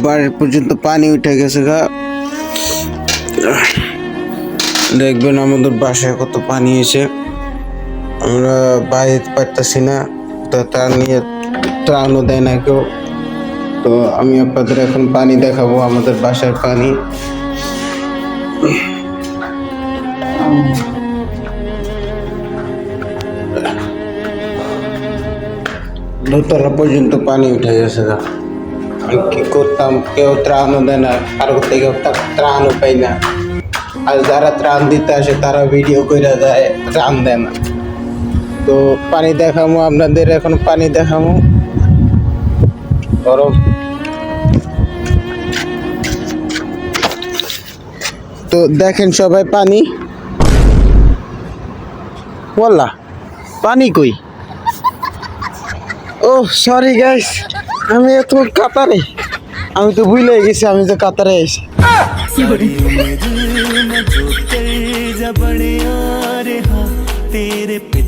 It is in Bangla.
বাড়ির পর্যন্ত পানি উঠে গেছে গা। দেখবেন আমাদের বাসায় কত পানি এসে, আমরা বাইরে পারতেছি না, তো তার নিয়ে ত্রাণও দেয় না কেউ। তো আমি আপনাদের এখন পানি দেখাবো, আমাদের বাসার পানি। দোতলা পর্যন্ত পানি উঠে গেছে গা। আমি কি করতাম, কেউ ত্রাণও দেয় না, কারো থেকে ত্রাণও পাই না। আর যারা ত্রাণ দিতে আসে তারা ভিডিও করে যায়, ত্রাণ দেয় না। তো পানি দেখামো আপনাদের, এখন পানি দেখামো। গরম তো দেখেন সবাই, পানি বললা পানি কই। ও সরি গাইস, আমি এত কাতারে, আমি তো ভুলে গেছি আমি যে কাতারে আইছি। तेरे पे